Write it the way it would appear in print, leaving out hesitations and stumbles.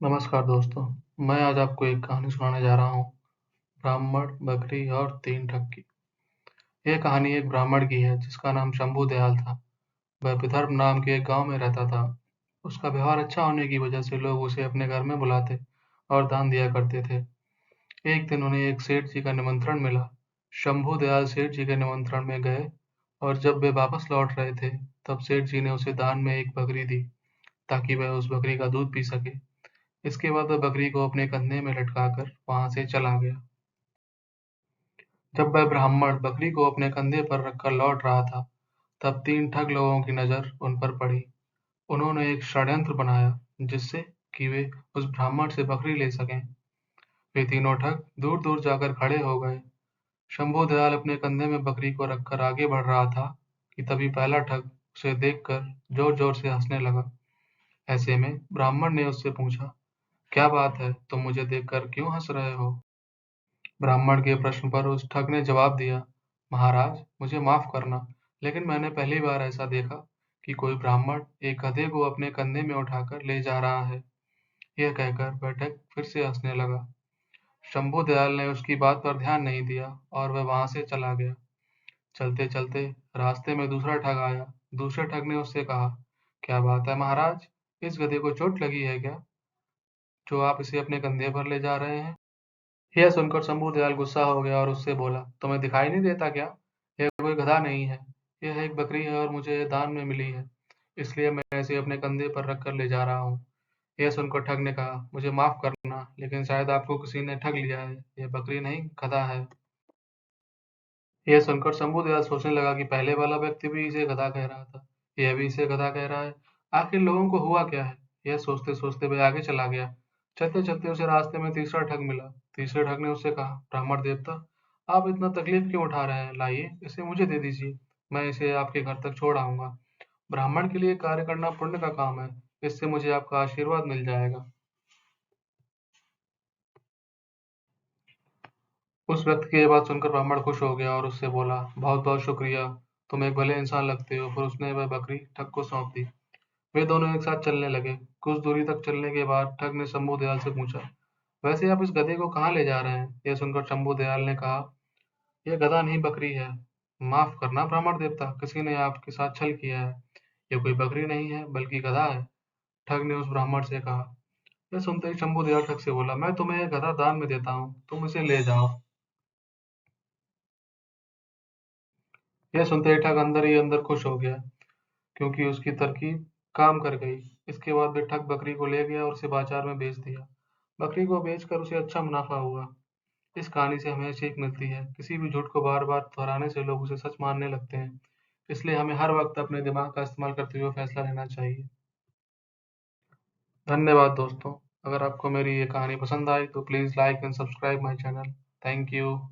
नमस्कार दोस्तों, मैं आज आपको एक कहानी सुनाने जा रहा हूँ, ब्राह्मण, बकरी और 3 ठग की। ये कहानी एक ब्राह्मण की है जिसका नाम शंभू दयाल था। वह विदर्भ नाम के एक गाँव में रहता था। उसका व्यवहार अच्छा होने की वजह से लोग उसे अपने घर में बुलाते और दान दिया करते थे। एक दिन उन्हें एक सेठ जी का निमंत्रण मिला। शंभू दयाल सेठ जी के निमंत्रण में गए और जब वे वापस लौट रहे थे, तब सेठ जी ने उसे दान में एक बकरी दी, ताकि वह उस बकरी का दूध पी सके। इसके बाद वह बकरी को अपने कंधे में लटकाकर वहां से चला गया। जब वह ब्राह्मण बकरी को अपने कंधे पर रखकर लौट रहा था, तब 3 ठग लोगों की नजर उन पर पड़ी। उन्होंने एक षड्यंत्र बनाया, जिससे कि वे उस ब्राह्मण से बकरी ले सकें। वे तीनों ठग दूर-दूर जाकर खड़े हो गए। शंभू दयाल अपने कंधे में बकरी को रखकर आगे बढ़ रहा था कि तभी पहला ठग उसे देखकर जोर-जोर से हंसने लगा। ऐसे में ब्राह्मण ने उससे पूछा, "क्या बात है? तुम मुझे देखकर क्यों हंस रहे हो?" ब्राह्मण के प्रश्न पर उस ठग ने जवाब दिया, "महाराज, मुझे माफ करना, लेकिन मैंने पहली बार ऐसा देखा कि कोई ब्राह्मण एक गधे को अपने कंधे में उठाकर ले जा रहा है।" यह कहकर वह ठग फिर से हंसने लगा। शंभू दयाल ने उसकी बात पर ध्यान नहीं दिया और वह वहां से चला गया। चलते-चलते रास्ते में दूसरा ठग आया। दूसरे ठग ने उससे कहा, "क्या बात है महाराज? इस गधे को चोट लगी है क्या, जो आप इसे अपने कंधे पर ले जा रहे हैं?" यह सुनकर शंभू दयाल गुस्सा हो गया और उससे बोला, "तुम्हें दिखाई नहीं देता क्या? यह कोई गधा नहीं है। यह एक बकरी है और मुझे यह दान में मिली है। इसलिए मैं इसे अपने कंधे पर रखकर ले जा रहा हूँ।" यह सुनकर ठग ने कहा, "मुझे माफ करना, लेकिन शायद आपको किसी ने ठग लिया है। यह बकरी नहीं, गधा है।" यह सुनकर शंभू दयाल सोचने लगा कि पहले वाला व्यक्ति भी इसे गधा कह रहा था, यह भी इसे गधा कह रहा है। आखिर लोगों को हुआ क्या है? यह सोचते-सोचते वह आगे चला गया। चलते-चलते उसे रास्ते में तीसरा ठग मिला। तीसरे ठग ने उससे कहा, "ब्राह्मण देवता, आप इतना तकलीफ क्यों उठा रहे हैं? लाइए, इसे मुझे दे दीजिए। मैं इसे आपके घर तक छोड़ आऊँगा। ब्राह्मण के लिए कार्य करना पुण्य का काम है। इससे मुझे आपका आशीर्वाद मिल जाएगा।" उस व्यक्ति की ये बात सुनकर ब्राह्मण खुश हो गया और उससे बोला, "बहुत-बहुत शुक्रिया। तुम एक भले इंसान लगते हो।" फिर उसने वह बकरी ठग को सौंप दी। वे दोनों एक साथ चलने लगे। कुछ दूरी तक चलने के बाद ठग ने शंभू दयाल से पूछा, "वैसे आप इस गधे को कहाँ ले जा रहे हैं?" यह सुनकर शंभू दयाल ने कहा, "यह गधा नहीं, बकरी है। माफ करना ब्राह्मण देवता, किसी ने आपके साथ छल किया है। यह कोई बकरी नहीं है, बल्कि गधा है।" ठग ने उस ब्राह्मण से कहा। यह सुनते ही शंभू दयाल ठग से बोला, "मैं तुम्हें यह गधा दान में देता हूँ, तुम इसे ले जाओ।" यह सुनते ही ठग अंदर ही अंदर खुश हो गया, क्योंकि उसकी तरकीब काम कर गई। इसके बाद वे ठग बकरी को ले गया और उसे बाजार में बेच दिया। बकरी को बेचकर उसे अच्छा मुनाफा हुआ। इस कहानी से हमें सीख मिलती है, किसी भी झूठ को बार-बार दोहराने से लोग उसे सच मानने लगते हैं। इसलिए हमें हर वक्त अपने दिमाग का इस्तेमाल करते हुए फैसला लेना चाहिए। धन्यवाद दोस्तों। अगर आपको मेरी ये कहानी पसंद आई तो please like and subscribe my channel. Thank you.